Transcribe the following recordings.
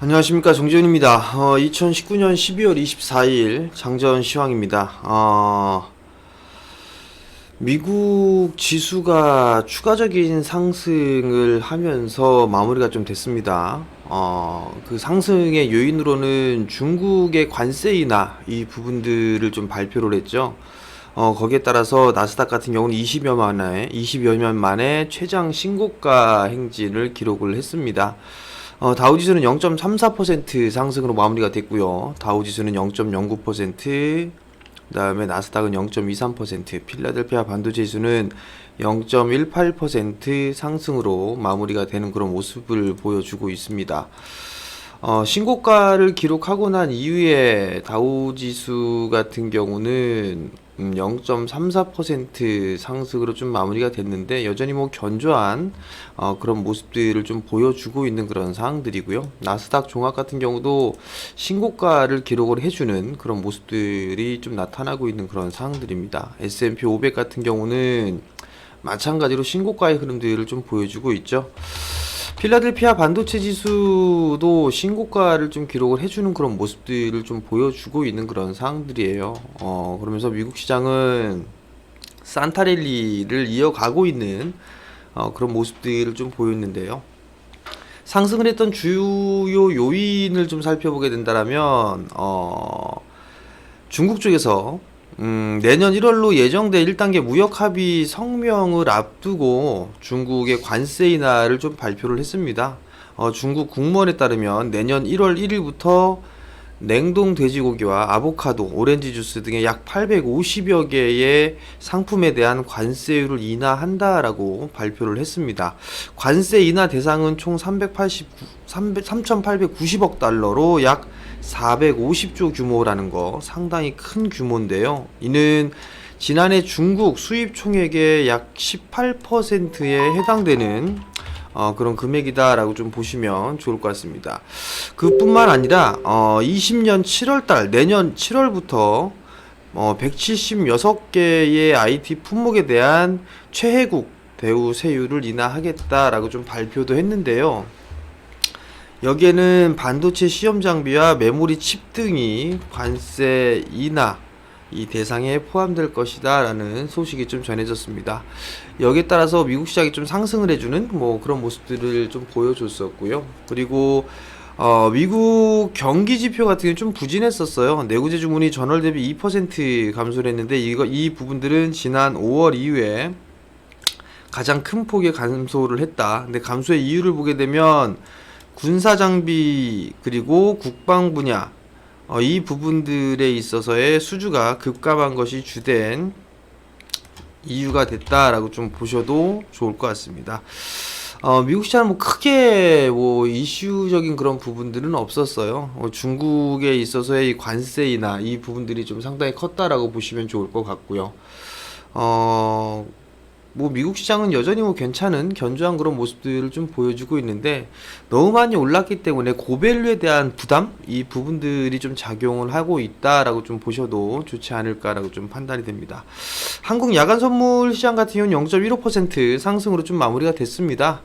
안녕하십니까, 정재훈입니다. 2019년 12월 24일 장전 시황입니다. 미국 지수가 추가적인 상승을 하면서 마무리가 좀 됐습니다. 그 상승의 요인으로는 중국의 관세 인하 이 부분들을 좀 발표를 했죠. 거기에 따라서 나스닥 같은 경우는 20여 년 만에 최장 신고가 행진을 기록을 했습니다. 다우지수는 0.34% 상승으로 마무리가 됐고요. 다우지수는 0.09%, 그 다음에 나스닥은 0.23%, 필라델피아 반도체지수는 0.18% 상승으로 마무리가 되는 그런 모습을 보여주고 있습니다. 신고가를 기록하고 난 이후에 다우지수 같은 경우는 0.34% 상승으로 좀 마무리가 됐는데 여전히 뭐 견조한 그런 모습들을 좀 보여주고 있는 그런 상황들이고요. 나스닥 종합 같은 경우도 신고가를 기록을 해주는 그런 모습들이 좀 나타나고 있는 그런 상황들입니다. S&P 500 같은 경우는 마찬가지로 신고가의 흐름들을 좀 보여주고 있죠. 필라델피아 반도체 지수도 신고가를 좀 기록을 해주는 그런 모습들을 좀 보여주고 있는 그런 상황들이에요. 그러면서 미국 시장은 산타랠리를 이어가고 있는 그런 모습들을 좀 보였는데요. 상승을 했던 주요 요인을 좀 살펴보게 된다면 중국 쪽에서 내년 1월로 예정된 1단계 무역 합의 성명을 앞두고 중국의 관세 인하를 좀 발표를 했습니다. 중국 국무원에 따르면 내년 1월 1일부터 냉동 돼지고기와 아보카도, 오렌지 주스 등의 약 850여 개의 상품에 대한 관세율을 인하한다라고 발표를 했습니다. 관세 인하 대상은 총 3,890억 달러로 약 450조 규모라는 거 상당히 큰 규모인데요. 이는 지난해 중국 수입 총액의 약 18%에 해당되는 그런 금액이다라고 좀 보시면 좋을 것 같습니다. 그뿐만 아니라 20년 7월달 내년 7월부터 176개의 IT 품목에 대한 최혜국 대우 세율을 인하하겠다라고 좀 발표도 했는데요. 여기에는 반도체 시험 장비와 메모리 칩 등이 관세 인하 이 대상에 포함될 것이다 라는 소식이 좀 전해졌습니다. 여기에 따라서 미국 시장이 좀 상승을 해주는 뭐 그런 모습들을 좀 보여줬었고요. 그리고 미국 경기 지표 같은 경우는 좀 부진했었어요. 내구재 주문이 전월 대비 2% 감소를 했는데 이 부분들은 지난 5월 이후에 가장 큰 폭의 감소를 했다. 근데 감소의 이유를 보게 되면 군사 장비 그리고 국방 분야 이 부분들에 있어서의 수주가 급감한 것이 주된 이유가 됐다라고 좀 보셔도 좋을 것 같습니다. 미국 시장은 뭐 크게 뭐 이슈적인 그런 부분들은 없었어요. 중국에 있어서의 이 관세이나 이 부분들이 좀 상당히 컸다라고 보시면 좋을 것 같고요. 뭐 미국 시장은 여전히 뭐 괜찮은 견조한 그런 모습들을 좀 보여주고 있는데 너무 많이 올랐기 때문에 고밸류에 대한 부담 이 부분들이 좀 작용을 하고 있다라고 좀 보셔도 좋지 않을까라고 좀 판단이 됩니다. 한국 야간 선물 시장 같은 경우는 0.15% 상승으로 좀 마무리가 됐습니다.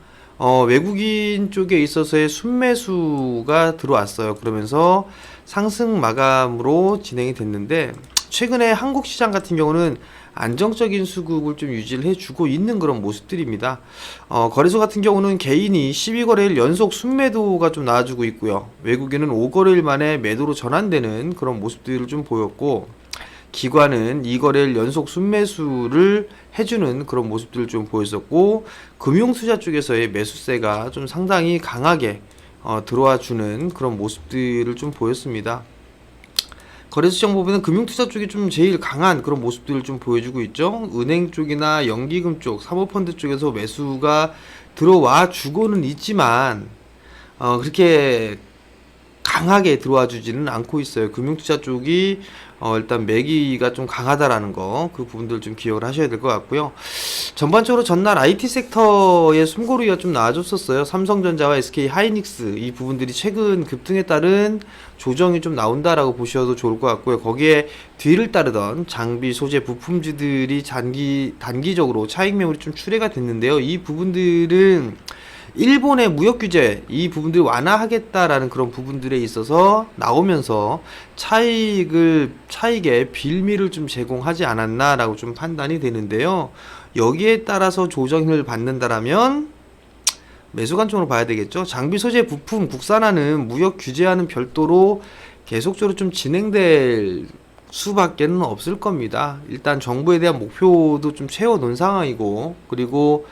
외국인 쪽에 있어서의 순매수가 들어왔어요. 그러면서 상승 마감으로 진행이 됐는데 최근에 한국 시장 같은 경우는 안정적인 수급을 좀 유지를 해주고 있는 그런 모습들입니다. 거래소 같은 경우는 개인이 12거래일 연속 순매도가 좀 나와주고 있고요. 외국인은 5거래일 만에 매도로 전환되는 그런 모습들을 좀 보였고 기관은 2거래일 연속 순매수를 해주는 그런 모습들을 좀 보였었고 금융투자 쪽에서의 매수세가 좀 상당히 강하게 들어와주는 그런 모습들을 좀 보였습니다. 거래소 시장 보면 금융투자 쪽이 좀 제일 강한 그런 모습들을 좀 보여주고 있죠. 은행 쪽이나 연기금 쪽, 사모펀드 쪽에서 매수가 들어와 주고는 있지만 그렇게 강하게 들어와 주지는 않고 있어요. 금융투자 쪽이 일단 매기가 좀 강하다라는 거 그 부분들 좀 기억을 하셔야 될 것 같고요. 전반적으로 전날 IT 섹터의 숨고르기가 좀 나아졌었어요. 삼성전자와 SK 하이닉스 이 부분들이 최근 급등에 따른 조정이 좀 나온다라고 보셔도 좋을 것 같고요. 거기에 뒤를 따르던 장비, 소재, 부품주들이 단기적으로 차익 매물이 좀 출회가 됐는데요. 이 부분들은 일본의 무역 규제 이 부분들이 완화하겠다라는 그런 부분들에 있어서 나오면서 차익에 빌미를 좀 제공하지 않았나라고 좀 판단이 되는데요. 여기에 따라서 조정을 받는다라면 매수 관점으로 봐야 되겠죠. 장비 소재 부품 국산화는 무역 규제와는 별도로 계속적으로 좀 진행될 수밖에는 없을 겁니다. 일단 정부에 대한 목표도 좀 채워놓은 상황이고, 그리고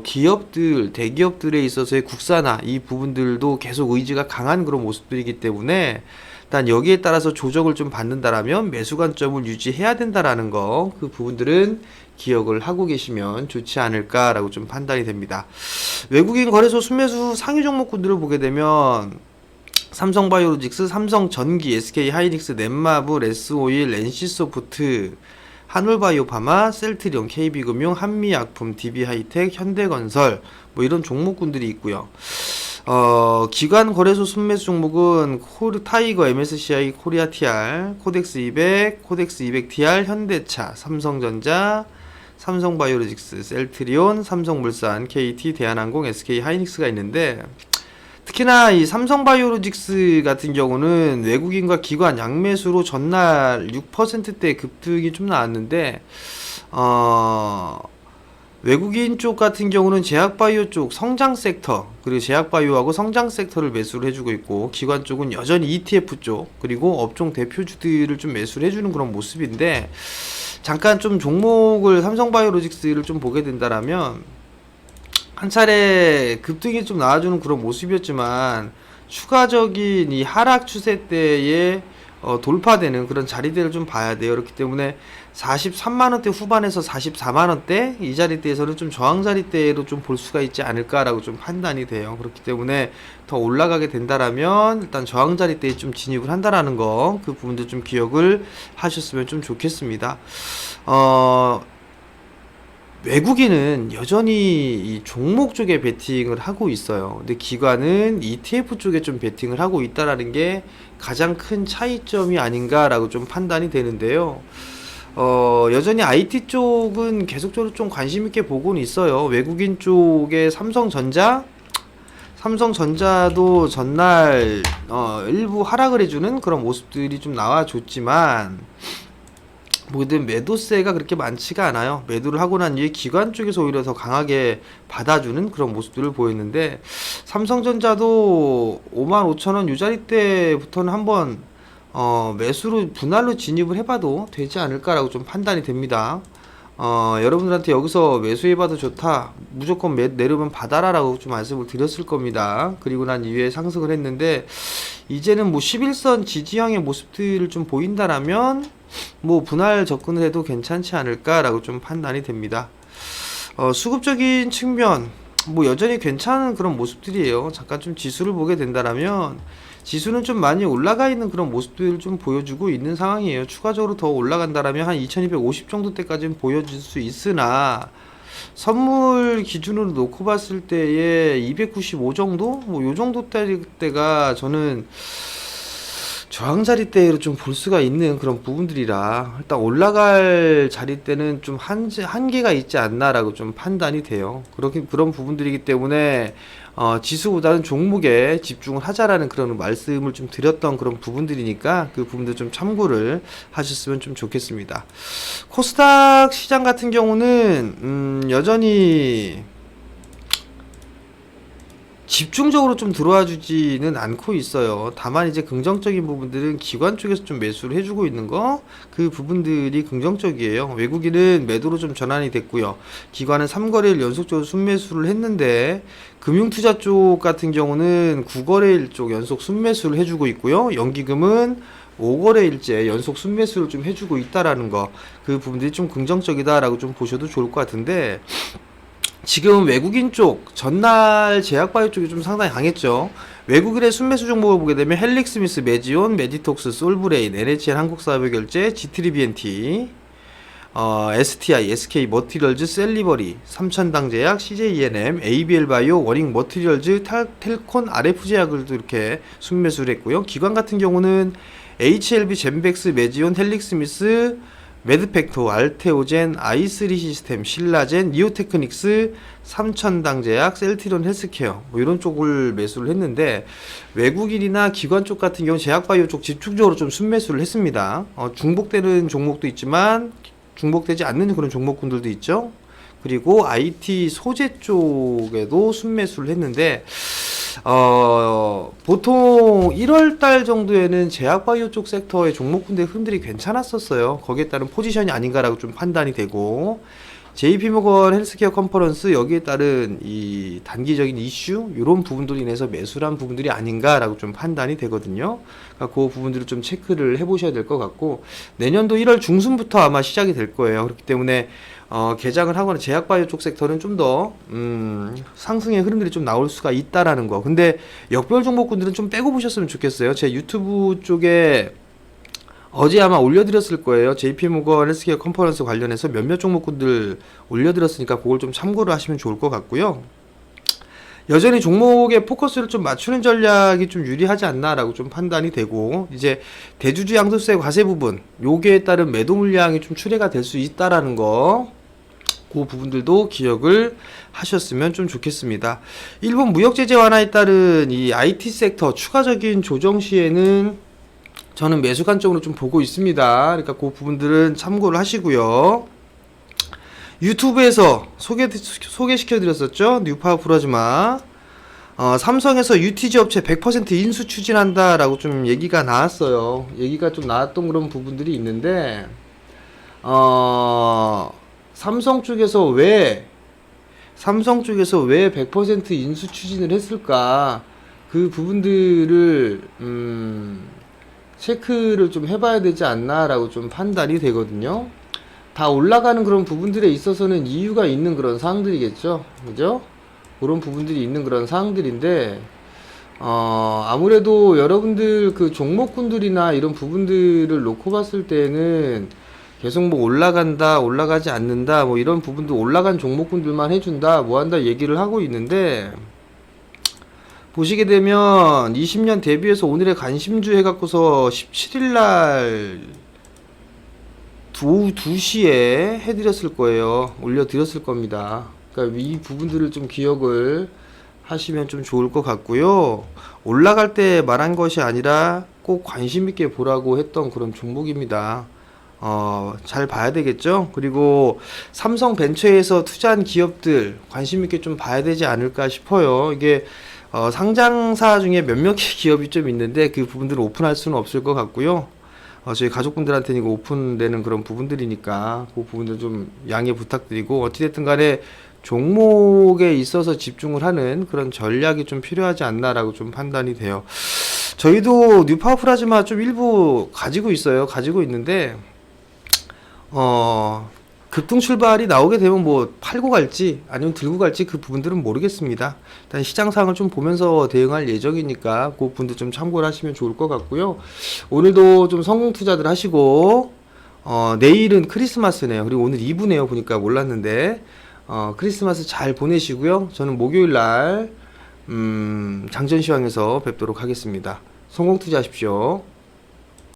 기업들, 대기업들에 있어서의 국산화 이 부분들도 계속 의지가 강한 그런 모습들이기 때문에 일단 여기에 따라서 조정을 좀 받는다라면 매수 관점을 유지해야 된다라는 거, 그 부분들은 기억을 하고 계시면 좋지 않을까라고 좀 판단이 됩니다. 외국인 거래소 순매수 상위 종목군들을 보게 되면 삼성바이오로직스, 삼성전기, SK하이닉스, 넷마블, S오일, NC소프트, 한울바이오파마, 셀트리온, KB금융, 한미약품, DB하이텍, 현대건설 뭐 이런 종목군들이 있고요. 기관 거래소 순매수 종목은 타이거, MSCI, 코리아 TR, 코덱스 200, 코덱스 200TR, 현대차, 삼성전자, 삼성바이오로직스, 셀트리온, 삼성물산, KT, 대한항공, SK하이닉스가 있는데, 특히나 이 삼성바이오로직스 같은 경우는 외국인과 기관 양매수로 전날 6%대 급등이 좀 나왔는데, 외국인 쪽 같은 경우는 제약바이오 쪽 성장 섹터, 그리고 제약바이오하고 성장 섹터를 매수를 해주고 있고, 기관 쪽은 여전히 ETF 쪽, 그리고 업종 대표주들을 좀 매수를 해주는 그런 모습인데, 잠깐 좀 종목을 삼성바이오로직스를 좀 보게 된다라면, 한 차례 급등이 좀 나와주는 그런 모습이었지만, 추가적인 이 하락 추세 때에 돌파되는 그런 자리대를 좀 봐야 돼요. 그렇기 때문에 43만원대 후반에서 44만원대 이 자리대에서는 좀 저항 자리대로 좀 볼 수가 있지 않을까라고 좀 판단이 돼요. 그렇기 때문에 더 올라가게 된다라면 일단 저항 자리대에 좀 진입을 한다라는 거, 그 부분도 좀 기억을 하셨으면 좀 좋겠습니다. 외국인은 여전히 이 종목 쪽에 베팅을 하고 있어요. 근데 기관은 ETF 쪽에 좀 베팅을 하고 있다라는 게 가장 큰 차이점이 아닌가라고 좀 판단이 되는데요. 여전히 IT 쪽은 계속적으로 좀 관심 있게 보고는 있어요. 외국인 쪽에 삼성전자도 전날 일부 하락을 해주는 그런 모습들이 좀 나와줬지만, 뭐든 매도세가 그렇게 많지가 않아요. 매도를 하고 난 뒤에 기관 쪽에서 오히려 더 강하게 받아주는 그런 모습들을 보였는데, 삼성전자도 55,000원 요 자리 때부터는 한번 매수로 분할로 진입을 해봐도 되지 않을까라고 좀 판단이 됩니다. 여러분들한테 여기서 매수해봐도 좋다, 무조건 내려오면 받아라 라고 좀 말씀을 드렸을 겁니다. 그리고 난 이후에 상승을 했는데, 이제는 뭐 11선 지지형의 모습들을 좀 보인다라면 뭐 분할 접근을 해도 괜찮지 않을까라고 좀 판단이 됩니다. 수급적인 측면 뭐 여전히 괜찮은 그런 모습들이에요. 잠깐 좀 지수를 보게 된다라면 지수는 좀 많이 올라가 있는 그런 모습들을 좀 보여주고 있는 상황이에요. 추가적으로 더 올라간다라면 한 2250 정도 때까지는 보여줄 수 있으나, 선물 기준으로 놓고 봤을 때에 295 정도? 뭐 요 정도 때가 저는 저항 자리대로 좀 볼 수가 있는 그런 부분들이라, 일단 올라갈 자리대는 좀 한계가 있지 않나라고 좀 판단이 돼요. 그런 부분들이기 때문에 지수보다는 종목에 집중을 하자라는 그런 말씀을 좀 드렸던 그런 부분들이니까, 그 부분도 좀 참고를 하셨으면 좀 좋겠습니다. 코스닥 시장 같은 경우는 여전히 집중적으로 좀 들어와 주지는 않고 있어요. 다만 이제 긍정적인 부분들은 기관 쪽에서 좀 매수를 해주고 있는 거, 그 부분들이 긍정적이에요. 외국인은 매도로 좀 전환이 됐고요. 기관은 3거래일 연속적으로 순매수를 했는데, 금융투자 쪽 같은 경우는 9거래일 쪽 연속 순매수를 해주고 있고요. 연기금은 5거래일째 연속 순매수를 좀 해주고 있다라는 거, 그 부분들이 좀 긍정적이다라고 좀 보셔도 좋을 것 같은데, 지금 외국인 쪽 전날 제약바이오 쪽이 좀 상당히 강했죠. 외국인의 순매수 종목을 보게 되면 헬릭스미스, 메지온, 메디톡스, 솔브레인, NHN 한국사업결제, G3BNT, STI, SK 머티리얼즈, 셀리버리, 삼천당제약, CJENM, ABL바이오, 워링 머티리얼즈, 텔콘, RF제약을도 이렇게 순매수를 했고요. 기관 같은 경우는 HLB, 젠백스, 메지온, 헬릭스미스, 매드팩토, 알테오젠, i3 시스템, 신라젠, 니오테크닉스, 삼천당제약, 셀트리온 헬스케어 뭐 이런 쪽을 매수를 했는데, 외국인이나 기관 쪽 같은 경우 제약바이오 쪽 집중적으로 좀 순매수를 했습니다. 중복되는 종목도 있지만 중복되지 않는 그런 종목군들도 있죠. 그리고 IT 소재 쪽에도 순매수를 했는데, 보통 1월달 정도에는 제약바이오 쪽 섹터의 종목군들의 흐름들이 괜찮았었어요. 거기에 따른 포지션이 아닌가라고 좀 판단이 되고, JP모건 헬스케어 컨퍼런스 여기에 따른 이 단기적인 이슈 이런 부분들로 인해서 매수를 한 부분들이 아닌가라고 좀 판단이 되거든요. 그러니까 그 부분들을 좀 체크를 해보셔야 될 것 같고, 내년도 1월 중순부터 아마 시작이 될 거예요. 그렇기 때문에 개장을 하거나 제약바이오 쪽 섹터는 좀 더 상승의 흐름들이 좀 나올 수가 있다라는 거. 근데 역별 종목군들은 좀 빼고 보셨으면 좋겠어요. 제 유튜브 쪽에 어제 아마 올려드렸을 거예요. JP모건 헬스케어 컨퍼런스 관련해서 몇몇 종목군들 올려드렸으니까 그걸 좀 참고를 하시면 좋을 것 같고요. 여전히 종목의 포커스를 좀 맞추는 전략이 좀 유리하지 않나라고 좀 판단이 되고, 이제 대주주 양도세 과세 부분 요기에 따른 매도 물량이 좀 출회가 될 수 있다라는 거, 그 부분들도 기억을 하셨으면 좀 좋겠습니다. 일본 무역 제재 완화에 따른 이 IT 섹터 추가적인 조정 시에는 저는 매수 관점으로 좀 보고 있습니다. 그러니까 그 부분들은 참고를 하시고요. 유튜브에서 소개시켜 드렸었죠. 뉴파워 플라즈마. 삼성에서 UTG 업체 100% 인수 추진한다 라고 좀 얘기가 나왔어요. 얘기가 좀 나왔던 그런 부분들이 있는데, 삼성 쪽에서 왜 100% 인수 추진을 했을까, 그 부분들을 체크를 좀 해봐야 되지 않나 라고 좀 판단이 되거든요. 다 올라가는 그런 부분들에 있어서는 이유가 있는 그런 사항들이겠죠. 그죠? 그런 부분들이 있는 그런 사항들인데, 아무래도 여러분들 그 종목군들이나 이런 부분들을 놓고 봤을 때는 계속 뭐 올라간다, 올라가지 않는다, 뭐 이런 부분도 올라간 종목군들만 해준다, 뭐 한다 얘기를 하고 있는데, 보시게 되면 20년 대비해서 오늘의 관심주 해갖고서 17일날 오후 2시에 해드렸을 거예요. 올려드렸을 겁니다. 그러니까 이 부분들을 좀 기억을 하시면 좀 좋을 것 같고요. 올라갈 때 말한 것이 아니라 꼭 관심 있게 보라고 했던 그런 종목입니다. 잘 봐야 되겠죠. 그리고 삼성 벤처에서 투자한 기업들 관심 있게 좀 봐야 되지 않을까 싶어요. 이게 상장사 중에 몇몇 기업이 좀 있는데 그 부분들을 오픈할 수는 없을 것 같고요. 저희 가족분들한테는 이거 오픈되는 그런 부분들이니까 그 부분들 좀 양해 부탁드리고, 어찌됐든 간에 종목에 있어서 집중을 하는 그런 전략이 좀 필요하지 않나라고 좀 판단이 돼요. 저희도 뉴파워 플라즈마 좀 일부 가지고 있어요. 가지고 있는데 급등 출발이 나오게 되면 뭐 팔고 갈지 아니면 들고 갈지 그 부분들은 모르겠습니다. 일단 시장 상황을 좀 보면서 대응할 예정이니까 그 부분도 좀 참고를 하시면 좋을 것 같고요. 오늘도 좀 성공 투자들 하시고, 내일은 크리스마스네요. 그리고 오늘 2부네요. 보니까 몰랐는데, 크리스마스 잘 보내시고요. 저는 목요일 날 장전시황에서 뵙도록 하겠습니다. 성공 투자하십시오.